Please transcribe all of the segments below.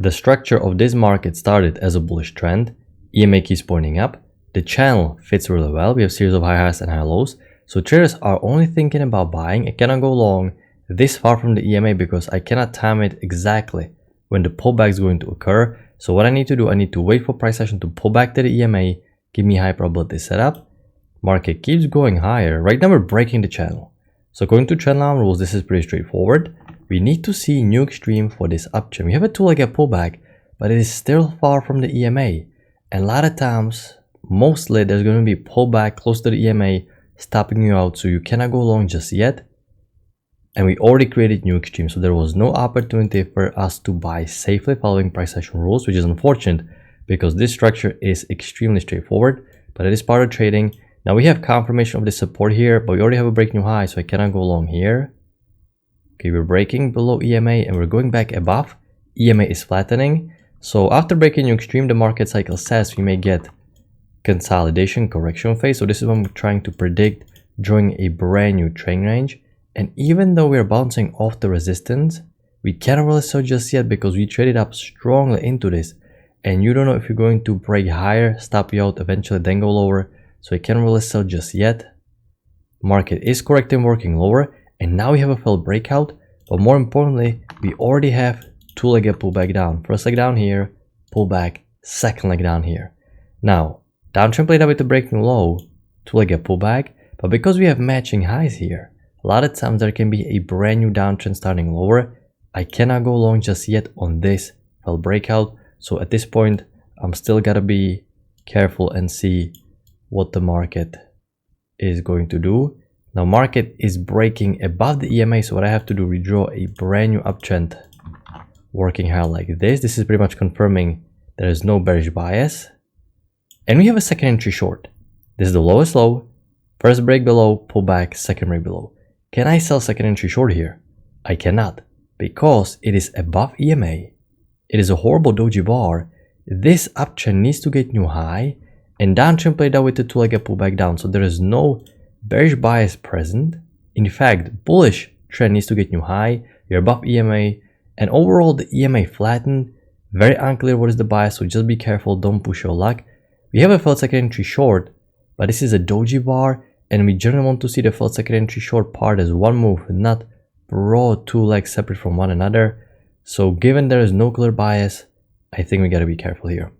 The structure of this market started as a bullish trend. EMA keeps pointing up. The channel fits really well. We have series of high highs and high lows. So traders are only thinking about buying. I cannot go long this far from the EMA because I cannot time it exactly when the pullback is going to occur. So what I need to do, I need to wait for price action to pull back to the EMA, give me high probability setup. Market keeps going higher. Right now we're breaking the channel. So according to trendline rules, this is pretty straightforward. We need to see new extreme for this uptrend. We have a 2-legged pullback, but it is still far from the EMA. And a lot of times, mostly there's going to be pullback close to the EMA, stopping you out. So you cannot go long just yet. And we already created new extreme. So there was no opportunity for us to buy safely following price action rules, which is unfortunate because this structure is extremely straightforward, but it is part of trading. Now we have confirmation of the support here, but we already have a break new high, so I cannot go long here. Okay, we're breaking below EMA and we're going back above. EMA is flattening. So after breaking new extreme, the market cycle says we may get consolidation correction phase. So this is what I'm trying to predict during a brand new trend range. And even though we're bouncing off the resistance, we cannot really sell just yet because we traded up strongly into this. And you don't know if you're going to break higher, stop you out eventually, then go lower. So I can't really sell just yet. Market is correcting, working lower. And now we have a failed breakout. But more importantly, we already have 2-legged pullback down. First leg down here, pullback, second leg down here. Now, downtrend played out with the breaking low, 2-legged pullback. But because we have matching highs here, a lot of times there can be a brand new downtrend starting lower. I cannot go long just yet on this failed breakout. So at this point, I'm still gotta be careful and see what the market is going to do. Now market is breaking above the EMA, so what I have to do, redraw a brand new uptrend working high like this. This is pretty much confirming there is no bearish bias. And we have a second entry short. This is the lowest low, first break below, pull back, second break below. Can I sell second entry short here? I cannot, because it is above EMA. It is a horrible doji bar. This uptrend needs to get new high, and downtrend played out with the 2-legged pullback down. So there is no bearish bias present. In fact, bullish trend needs to get new high. You're above EMA, and overall the EMA flattened. Very unclear what is the bias, so just be careful, don't push your luck. We have a failed second entry short, but this is a doji bar, and we generally want to see the failed second entry short part as one move, not broad 2 legs separate from one another. So given there is no clear bias, I think we gotta be careful here.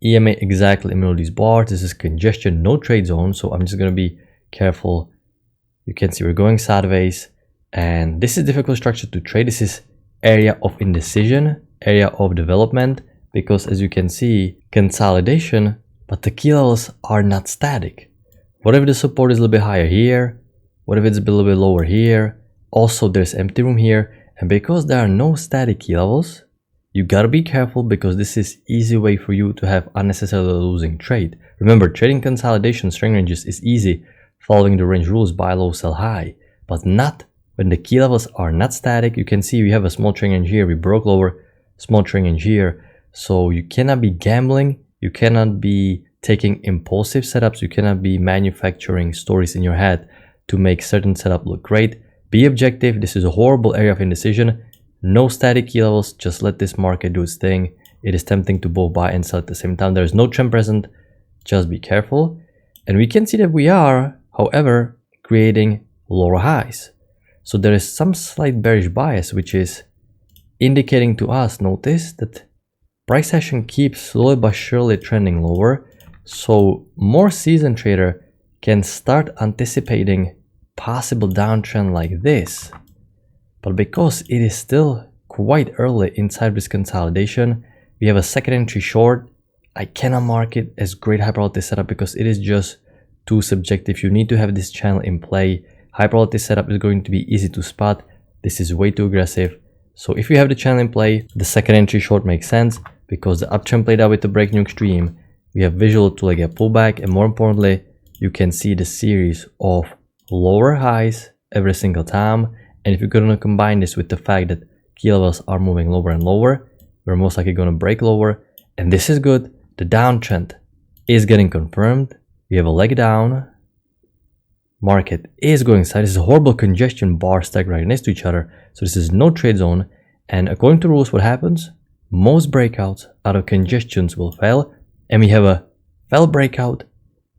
EMA exactly in the middle of these bars. This is congestion, no trade zone, so I'm just gonna be careful. You can see we're going sideways, and this is difficult structure to trade. This is area of indecision, area of development, because as you can see, consolidation, but the key levels are not static. What if the support is a little bit higher here? What if it's a little bit lower here? Also, there's empty room here, and because there are no static key levels, you gotta be careful because this is easy way for you to have unnecessarily losing trade. Remember, trading consolidation string ranges is easy following the range rules, buy low, sell high, but not when the key levels are not static. You can see we have a small trend range here, we broke lower, small trend range here. So you cannot be gambling, you cannot be taking impulsive setups, you cannot be manufacturing stories in your head to make certain setup look great. Be objective. This is a horrible area of indecision. No static key levels, just let this market do its thing. It is tempting to both buy and sell at the same time. There is no trend present, just be careful. And we can see that we are, however, creating lower highs. So there is some slight bearish bias, which is indicating to us, notice that price action keeps slowly but surely trending lower. So more seasoned trader can start anticipating possible downtrend like this. But because it is still quite early inside this consolidation, we have a second entry short. I cannot mark it as great high probability setup because it is just too subjective. You need to have this channel in play. High probability setup is going to be easy to spot. This is way too aggressive. So if you have the channel in play, the second entry short makes sense because the uptrend played out with the break new extreme. We have visual to like a pullback, and more importantly, you can see the series of lower highs every single time. And if you're going to combine this with the fact that key levels are moving lower and lower, we're most likely going to break lower. And this is good. The downtrend is getting confirmed. We have a leg down. Market is going side. This is a horrible congestion bar stacked right next to each other. So this is no trade zone. And according to rules, what happens? Most breakouts out of congestions will fail, and we have a failed breakout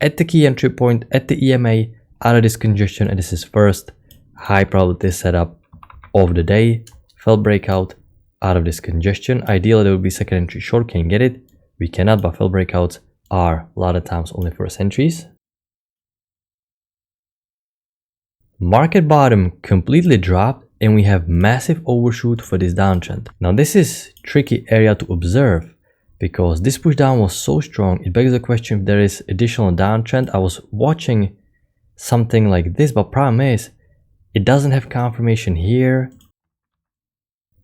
at the key entry point at the EMA out of this congestion, and this is first high probability setup of the day. Failed breakout out of this congestion. Ideally there would be second entry short, can get it. We cannot, but failed breakouts are a lot of times only first entries. Market bottom completely dropped, and we have massive overshoot for this downtrend. Now this is tricky area to observe because this push down was so strong. It begs the question if there is additional downtrend. I was watching something like this, but problem is it doesn't have confirmation here.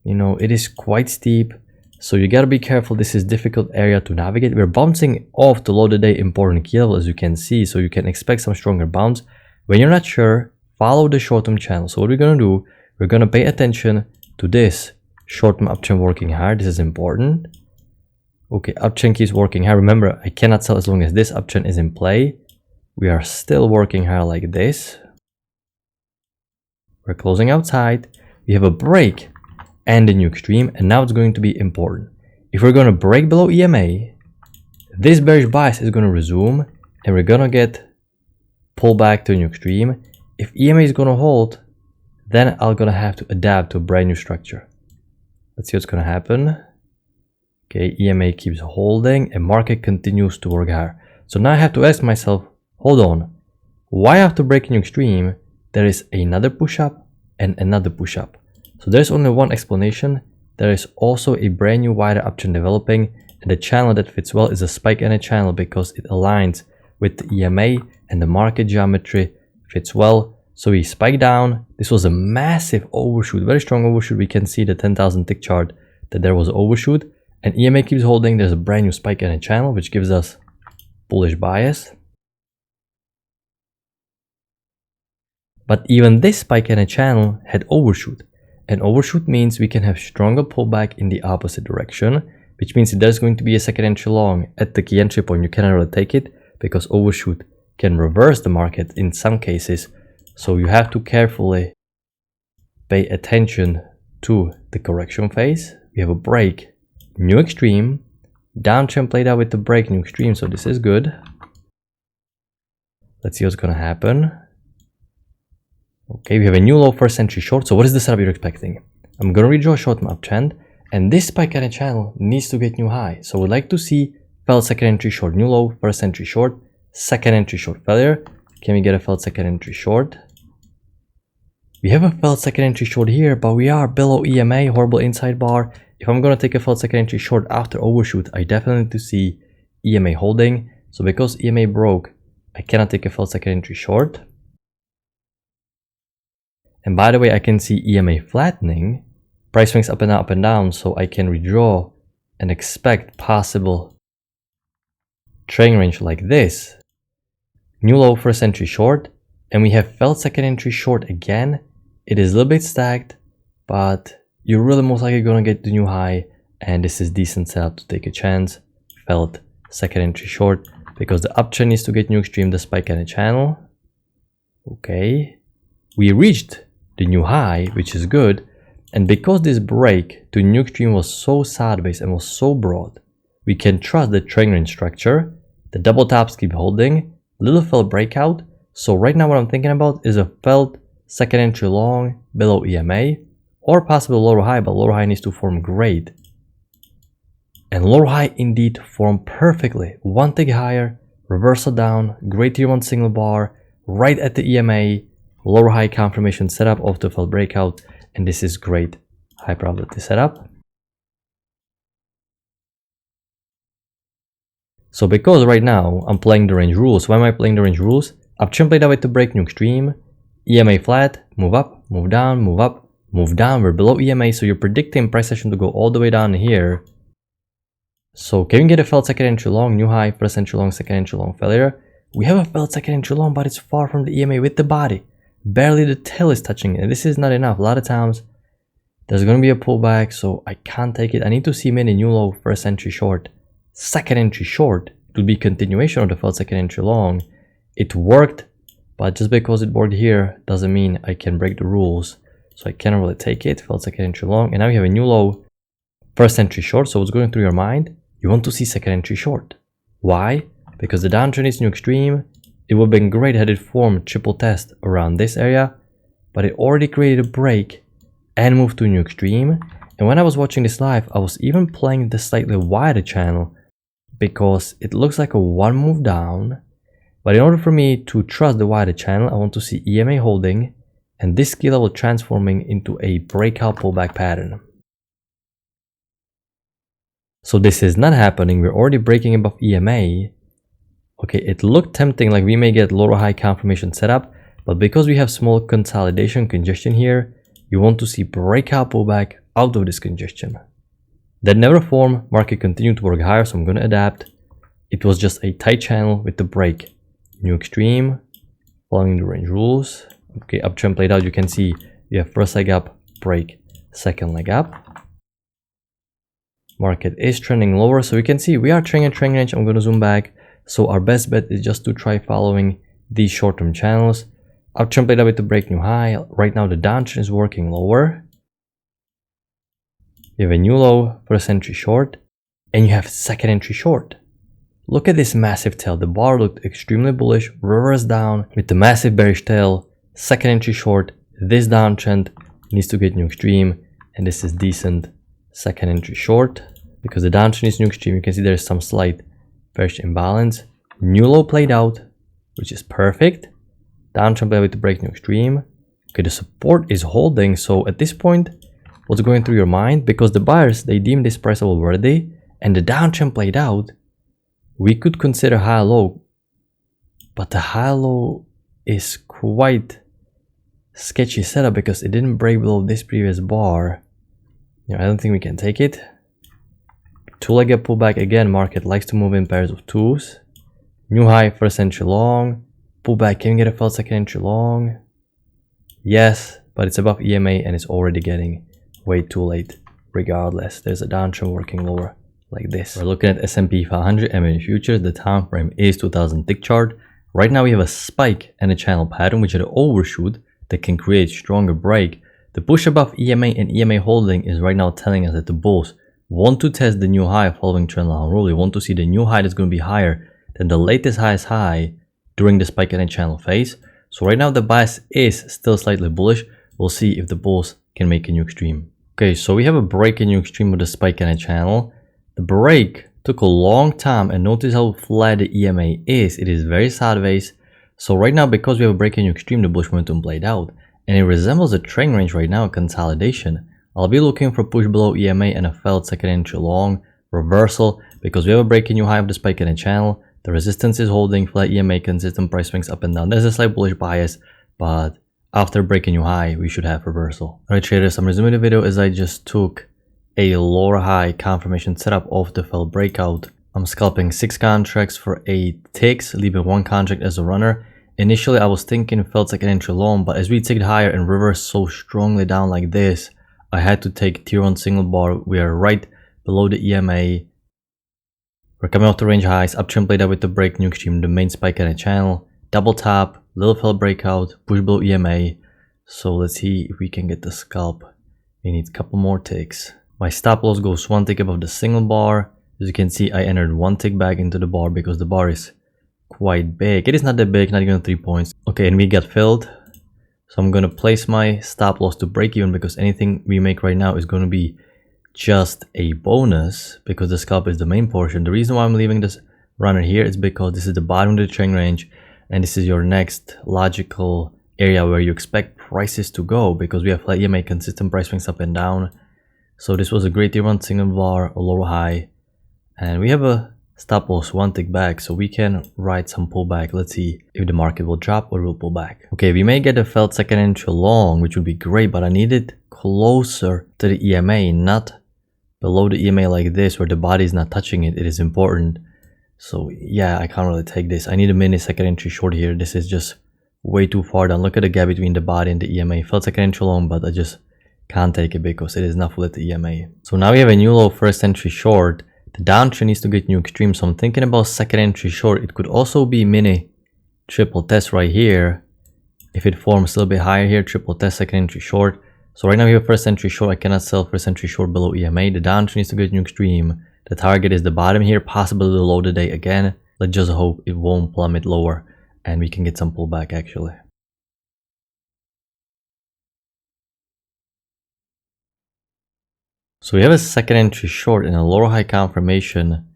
You know, it is quite steep, so you gotta be careful. This is difficult area to navigate. We're bouncing off the low of the day important key level, as you can see, so you can expect some stronger bounce. When you're not sure, follow the short-term channel. So what we're gonna do, we're gonna pay attention to this short-term uptrend working hard. This is important. Okay, uptrend keeps working hard. Remember, I cannot sell as long as this uptrend is in play. We are still working hard like this. We're closing outside. We have a break and a new extreme, and now it's going to be important. If we're going to break below EMA, this bearish bias is going to resume, and we're going to get pulled back to a new extreme. If EMA is going to hold, then I'm going to have to adapt to a brand new structure. Let's see what's going to happen. Okay, EMA keeps holding and market continues to work hard. So now I have to ask myself, hold on, why after breaking new extreme, there is another push up and another push up? So there's only one explanation. There is also a brand new wider uptrend developing, and the channel that fits well is a spike and a channel because it aligns with the EMA and the market geometry fits well. So we spike down. This was a massive overshoot, very strong overshoot. We can see the 10,000 tick chart that there was overshoot, and EMA keeps holding. There's a brand new spike and a channel, which gives us bullish bias. But even this spike and a channel had overshoot. And overshoot means we can have stronger pullback in the opposite direction, which means if there's going to be a second entry long at the key entry point, you cannot really take it because overshoot can reverse the market in some cases. So you have to carefully pay attention to the correction phase. We have a break, new extreme, downtrend played out with the break, new extreme, so this is good. Let's see what's going to happen. Okay, we have a new low first entry short. So what is the setup you're expecting? I'm going to redraw a short-term uptrend, and this spike and a channel needs to get new high. So we'd like to see failed second entry short, new low, first entry short, second entry short failure. Can we get a failed second entry short? We have a failed second entry short here, but we are below EMA, horrible inside bar. If I'm going to take a failed second entry short after overshoot, I definitely need to see EMA holding. So because EMA broke, I cannot take a failed second entry short. And by the way, I can see EMA flattening, price swings up and down, so I can redraw and expect possible trading range like this. New low first entry short, and we have failed second entry short again. It is a little bit stacked, but you're really most likely going to get the new high, and this is decent setup to take a chance. Failed second entry short, because the uptrend needs to get new extreme, the spike and a channel. Okay, we reached the new high, which is good, and because this break to new extreme was so sideways and was so broad, we can trust the trend range structure. The double tops keep holding, little failed breakout. So right now what I'm thinking about is a failed second entry long below EMA, or possible lower high, but lower high needs to form great, and lower high indeed formed perfectly. One tick higher, reversal down, great tier 1 single bar right at the EMA, lower high confirmation setup of the failed breakout, and this is great high probability setup. So because right now I'm playing the range rules, why am I playing the range rules? Uptrend played out with the break new extreme, EMA flat, move up, move down, move up, move down. We're below EMA, so you're predicting price action to go all the way down here. So can we get a failed second entry long, new high, first entry long, second entry long failure? We have a failed second entry long, but it's far from the EMA with the body. Barely the tail is touching it, and this is not enough. A lot of times there's going to be a pullback, so I can't take it. I need to see many new low, first entry short, second entry short. It will be continuation of the failed second entry long. It worked, but just because it worked here doesn't mean I can break the rules. so I cannot really take it. Felt second entry long, and now we have a new low, first entry short. So what's going through your mind? You want to see second entry short. Why? Because the downtrend is new extreme. It would have been great had it formed triple test around this area, but it already created a break and moved to a new extreme. And when I was watching this live, I was even playing the slightly wider channel because it looks like a one move down. But in order for me to trust the wider channel, I want to see EMA holding and this key level transforming into a breakout pullback pattern. So this is not happening. We're already breaking above EMA. Okay, it looked tempting, like we may get lower high confirmation setup, but because we have small consolidation congestion here, you want to see breakout pullback out of this congestion. That never formed. Market continued to work higher, so I'm going to adapt. It was just a tight channel with the break. New extreme, following the range rules. Okay, uptrend played out. You can see you have first leg up, break, second leg up. Market is trending lower, so you can see we are trending a trend range. I'm going to zoom back. So our best bet is just to try following these short-term channels. Uptrend played out with the break new high. Right now the downtrend is working lower. You have a new low, first entry short, and you have second entry short. Look at this massive tail. The bar looked extremely bullish, reversed down with the massive bearish tail, second entry short. This downtrend needs to get new extreme, and this is decent second entry short because the downtrend is new extreme. You can see there's some slight bearish imbalance. New low played out, which is perfect. Downtrend played with the break new extreme. Okay, the support is holding. So at this point, what's going through your mind? Because the buyers, they deem this price level worthy, and the downtrend played out. We could consider high low, but the high low is quite sketchy setup because it didn't break below this previous bar. I don't think we can take it. Two-legged pullback again. Market likes to move in pairs of twos. New high, first entry long. Pullback, can we get a failed second entry long? Yes, but it's above EMA and it's already getting way too late. Regardless, there's a downtrend working lower like this. We're looking at S&P 500 M&A futures. The time frame is 2000 tick chart. Right now we have a spike and a channel pattern which had an overshoot that can create stronger break. The push above EMA and EMA holding is right now telling us that the bulls want to test the new high following trendline rule. They want to see the new high that's going to be higher than the latest highest high during the spike and a channel phase. So right now the bias is still slightly bullish. We'll see if the bulls can make a new extreme. Okay, so we have a break in new extreme with the spike and a channel. The break took a long time, and notice how flat the EMA is. It is very sideways. So right now, because we have a break in new extreme, the bullish momentum played out, and it resembles a trend range right now, a consolidation. I'll be looking for push below EMA and a failed second entry long reversal because we have a break in new high of the spike and a channel. The resistance is holding, flat EMA, consistent price swings up and down. There's a slight bullish bias, but after breaking new high, we should have reversal. Alright traders, I'm resuming the video as I just took a lower high confirmation setup of the failed breakout. I'm scalping 6 contracts for 8 ticks, leaving 1 contract as a runner. Initially, I was thinking it felt like an entry long, but as we ticked higher and reversed so strongly down like this, I had to take tier 1 single bar. We are right below the EMA. We're coming off the range highs. Uptrend played out with the break new extreme, the main spike and a channel. Double tap, little failed breakout, push below EMA. So let's see if we can get the scalp. We need a couple more ticks. My stop loss goes 1 tick above the single bar. As you can see, I entered 1 tick back into the bar because the bar is quite big. It is not that big, not even 3 points. Okay, and we got filled. So I'm going to place my stop loss to break even because anything we make right now is going to be just a bonus because the scalp is the main portion. The reason why I'm leaving this runner here is because this is the bottom of the trend range and this is your next logical area where you expect prices to go because we have flat EMA, consistent price swings up and down. So this was a great tier 1 single bar, a lower high, and we have a stop loss 1 tick back, so we can ride some pullback. Let's see if the market will drop or will pull back. Okay, we may get a failed second entry long, which would be great, but I need it closer to the EMA, not below the EMA like this where the body is not touching it. It is important. So yeah, I can't really take this. I need a mini second entry short here. This is just way too far down. Look at the gap between the body and the EMA. Failed second entry long, but I just can't take it because it is not full at the EMA. So now we have a new low first entry short. The downtrend needs to get new extreme, so I'm thinking about second entry short. It could also be mini triple test right here. If it forms a little bit higher here, triple test second entry short. So right now we have first entry short. I cannot sell first entry short below EMA. The downtrend needs to go to new extreme. The target is the bottom here, possibly the low today again. Let's just hope it won't plummet lower and we can get some pullback actually. So we have a second entry short and a lower high confirmation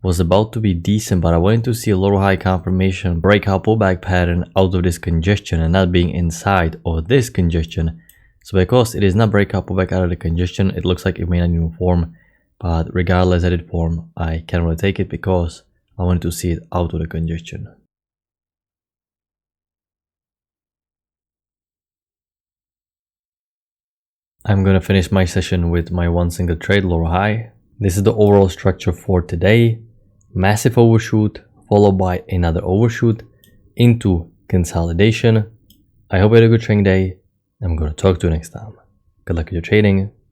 was about to be decent, but I wanted to see a lower high confirmation breakout pullback pattern out of this congestion and not being inside of this congestion. So because it is not breakout pullback out of the congestion, it looks like it may not even form, but regardless that it form, I can't really take it because I wanted to see it out of the congestion. I'm gonna finish my session with my one single trade lower high. This is the overall structure for today. Massive overshoot followed by another overshoot into consolidation. I hope you had a good trading day. I'm gonna talk to you next time. Good luck with your trading.